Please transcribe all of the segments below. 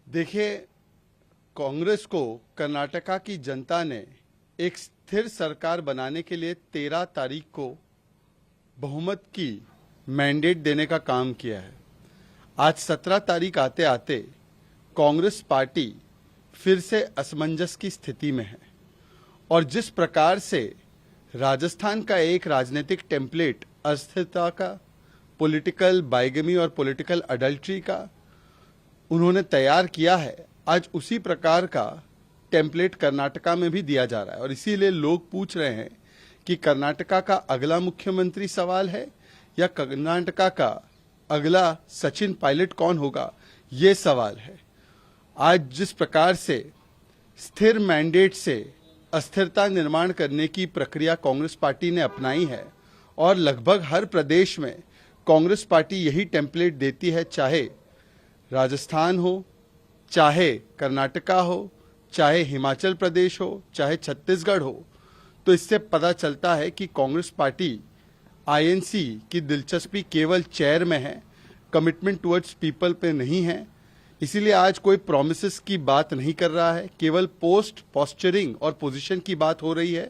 देखिए, कांग्रेस को कर्नाटका की जनता ने एक स्थिर सरकार बनाने के लिए 13 तारीख को बहुमत की मैंडेट देने का काम किया है। आज 17 तारीख आते आते कांग्रेस पार्टी फिर से असमंजस की स्थिति में है और जिस प्रकार से राजस्थान का एक राजनीतिक टेम्पलेट अस्थिरता का, पॉलिटिकल बाइगमी और पॉलिटिकल अडल्ट्री का उन्होंने तैयार किया है, आज उसी प्रकार का टेम्पलेट कर्नाटका में भी दिया जा रहा है। और इसीलिए लोग पूछ रहे हैं कि कर्नाटका का अगला मुख्यमंत्री सवाल है या कर्नाटका का अगला सचिन पायलट कौन होगा, ये सवाल है। आज जिस प्रकार से स्थिर मैंडेट से अस्थिरता निर्माण करने की प्रक्रिया कांग्रेस पार्टी ने अपनाई है और लगभग हर प्रदेश में कांग्रेस पार्टी यही टेम्पलेट देती है, चाहे राजस्थान हो, चाहे कर्नाटका हो, चाहे हिमाचल प्रदेश हो, चाहे छत्तीसगढ़ हो, तो इससे पता चलता है कि कांग्रेस पार्टी आईएनसी की दिलचस्पी केवल चेयर में है, कमिटमेंट टुवर्ड्स पीपल पे नहीं है। इसीलिए आज कोई प्रॉमिसेस की बात नहीं कर रहा है, केवल पोस्ट पोस्चरिंग और पोजीशन की बात हो रही है।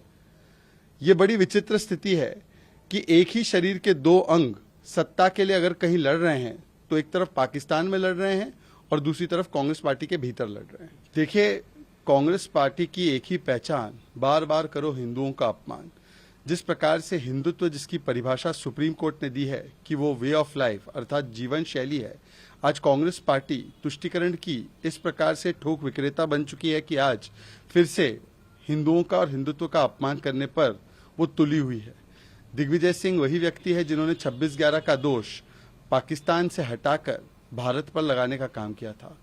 ये बड़ी विचित्र स्थिति है कि एक ही शरीर के दो अंग सत्ता के लिए अगर कहीं लड़ रहे हैं तो एक तरफ पाकिस्तान में लड़ रहे हैं और दूसरी तरफ कांग्रेस पार्टी के भीतर लड़ रहे हैं। देखिए, कांग्रेस पार्टी की एक ही पहचान, बार बार करो हिंदुओं का अपमान। जिस प्रकार से हिंदुत्व, जिसकी परिभाषा सुप्रीम कोर्ट ने दी है कि वो वे ऑफ लाइफ अर्थात जीवन शैली है, आज कांग्रेस पार्टी तुष्टीकरण की इस प्रकार से ठोक विक्रेता बन चुकी है कि आज फिर से हिंदुओं का और हिंदुत्व का अपमान करने पर वो तुली हुई है। दिग्विजय सिंह वही व्यक्ति है जिन्होंने 26/11 का दोष पाकिस्तान से हटाकर भारत पर लगाने का काम किया था।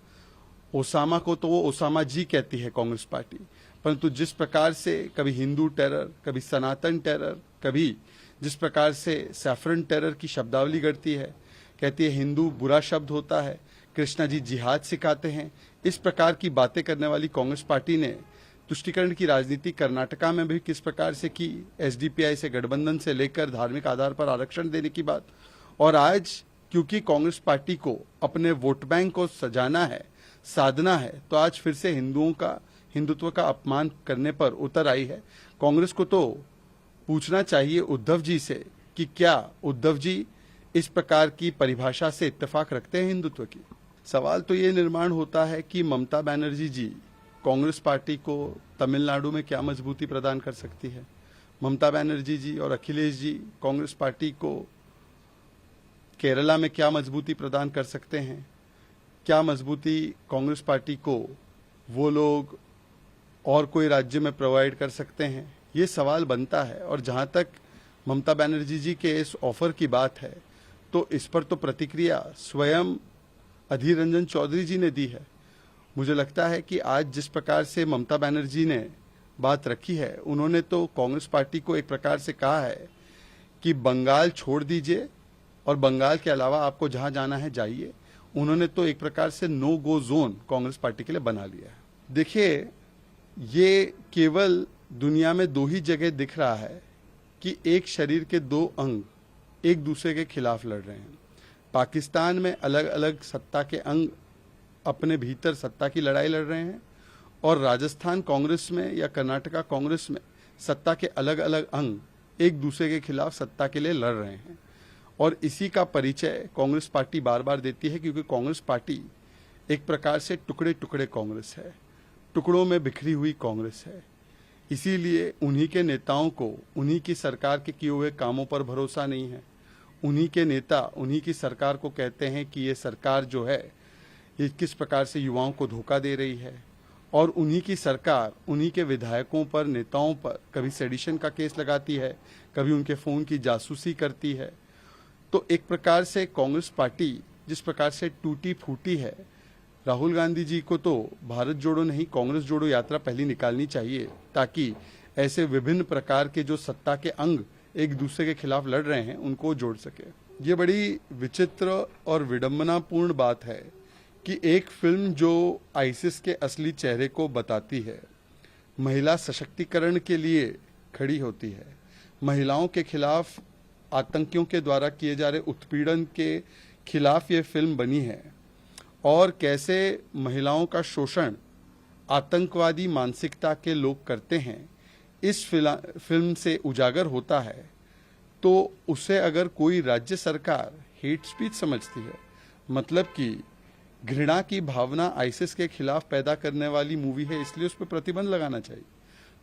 ओसामा को तो वो ओसामा जी कहती है कांग्रेस पार्टी, परंतु जिस प्रकार से कभी हिंदू टेरर, कभी सनातन टेरर, कभी जिस प्रकार से सैफरन टेरर की शब्दावली गढ़ती है, कहती है हिंदू बुरा शब्द होता है, कृष्णा जी जिहाद सिखाते हैं, इस प्रकार की बातें करने वाली कांग्रेस पार्टी ने तुष्टीकरण की राजनीति कर्नाटका में भी किस प्रकार से की, एसडीपीआई से गठबंधन से लेकर धार्मिक आधार पर आरक्षण देने की बात। और आज क्योंकि कांग्रेस पार्टी को अपने वोट बैंक को सजाना है, साधना है, तो आज फिर से हिंदुओं का, हिंदुत्व का अपमान करने पर उतर आई है। कांग्रेस को तो पूछना चाहिए उद्धव जी से कि क्या उद्धव जी इस प्रकार की परिभाषा से इत्तेफाक रखते हैं हिंदुत्व की। सवाल तो ये निर्माण होता है कि ममता बनर्जी जी कांग्रेस पार्टी को तमिलनाडु में क्या मजबूती प्रदान कर सकती है। ममता बनर्जी जी और अखिलेश जी कांग्रेस पार्टी को केरला में क्या मजबूती प्रदान कर सकते हैं, क्या मजबूती कांग्रेस पार्टी को वो लोग और कोई राज्य में प्रोवाइड कर सकते हैं, ये सवाल बनता है। और जहां तक ममता बनर्जी जी के इस ऑफर की बात है, तो इस पर तो प्रतिक्रिया स्वयं अधीर रंजन चौधरी जी ने दी है। मुझे लगता है कि आज जिस प्रकार से ममता बनर्जी ने बात रखी है, उन्होंने तो कांग्रेस पार्टी को एक प्रकार से कहा है कि बंगाल छोड़ दीजिए और बंगाल के अलावा आपको जहां जाना है जाइए। उन्होंने तो एक प्रकार से नो गो जोन कांग्रेस पार्टी के लिए बना लिया है। देखिए, ये केवल दुनिया में दो ही जगह दिख रहा है कि एक शरीर के दो अंग एक दूसरे के खिलाफ लड़ रहे हैं। पाकिस्तान में अलग अलग सत्ता के अंग अपने भीतर सत्ता की लड़ाई लड़ रहे हैं और राजस्थान कांग्रेस में या कर्नाटका कांग्रेस में सत्ता के अलग अलग अंग एक दूसरे के खिलाफ सत्ता के लिए लड़ रहे हैं। और इसी का परिचय कांग्रेस पार्टी बार बार देती है, क्योंकि कांग्रेस पार्टी एक प्रकार से टुकड़े टुकड़े कांग्रेस है, टुकड़ों में बिखरी हुई कांग्रेस है। इसीलिए उन्हीं के नेताओं को उन्हीं की सरकार के किए हुए कामों पर भरोसा नहीं है। उन्हीं के नेता उन्हीं की सरकार को कहते हैं कि ये सरकार जो है ये किस प्रकार से युवाओं को धोखा दे रही है, और उन्हीं की सरकार उन्हीं के विधायकों पर, नेताओं पर कभी सेडिशन का केस लगाती है, कभी उनके फोन की जासूसी करती है। तो एक प्रकार से कांग्रेस पार्टी जिस प्रकार से टूटी फूटी है, राहुल गांधी जी को तो भारत जोड़ो नहीं कांग्रेस जोड़ो यात्रा पहली निकालनी चाहिए, ताकि ऐसे विभिन्न प्रकार के जो सत्ता के अंग एक दूसरे के खिलाफ लड़ रहे हैं उनको जोड़ सके। ये बड़ी विचित्र और विडंबनापूर्ण बात है कि एक फिल्म जो आईसिस के असली चेहरे को बताती है, महिला सशक्तिकरण के लिए खड़ी होती है, महिलाओं के खिलाफ आतंकियों के द्वारा किए जा रहे उत्पीड़न के खिलाफ ये फिल्म बनी है, और कैसे महिलाओं का शोषण आतंकवादी मानसिकता के लोग करते हैं इस फिल्म से उजागर होता है, तो उसे अगर कोई राज्य सरकार हेट स्पीच समझती है, मतलब कि घृणा की भावना आईसिस के खिलाफ पैदा करने वाली मूवी है, इसलिए उस पर प्रतिबंध लगाना चाहिए।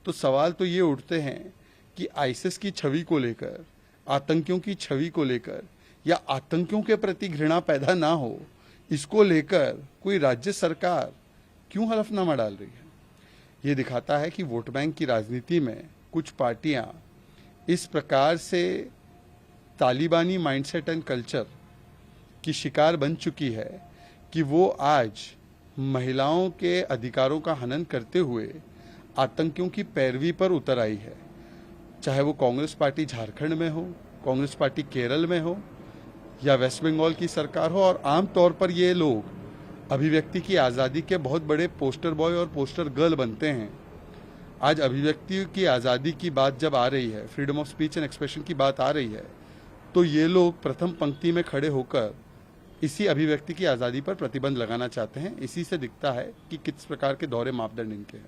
तो सवाल तो ये उठते हैं कि आईसिस की छवि को लेकर, आतंकियों की छवि को लेकर, या आतंकियों के प्रति घृणा पैदा ना हो, इसको लेकर कोई राज्य सरकार क्यों हलफनामा डाल रही है? ये दिखाता है कि वोट बैंक की राजनीति में कुछ पार्टियां इस प्रकार से तालिबानी माइंडसेट एंड कल्चर की शिकार बन चुकी है कि वो आज महिलाओं के अधिकारों का हनन करते हुए आतंकियों की पैरवी पर उतर आई है। चाहे वो कांग्रेस पार्टी झारखंड में हो, कांग्रेस पार्टी केरल में हो, या वेस्ट बंगाल की सरकार हो। और आमतौर पर ये लोग अभिव्यक्ति की आज़ादी के बहुत बड़े पोस्टर बॉय और पोस्टर गर्ल बनते हैं। आज अभिव्यक्ति की आज़ादी की बात जब आ रही है, freedom of speech and expression की बात आ रही है, तो ये लोग प्रथम पंक्ति में खड़े होकर इसी अभिव्यक्ति की आज़ादी पर प्रतिबंध लगाना चाहते हैं। इसी से दिखता है कि किस प्रकार के दोहरे मापदंड इनके हैं।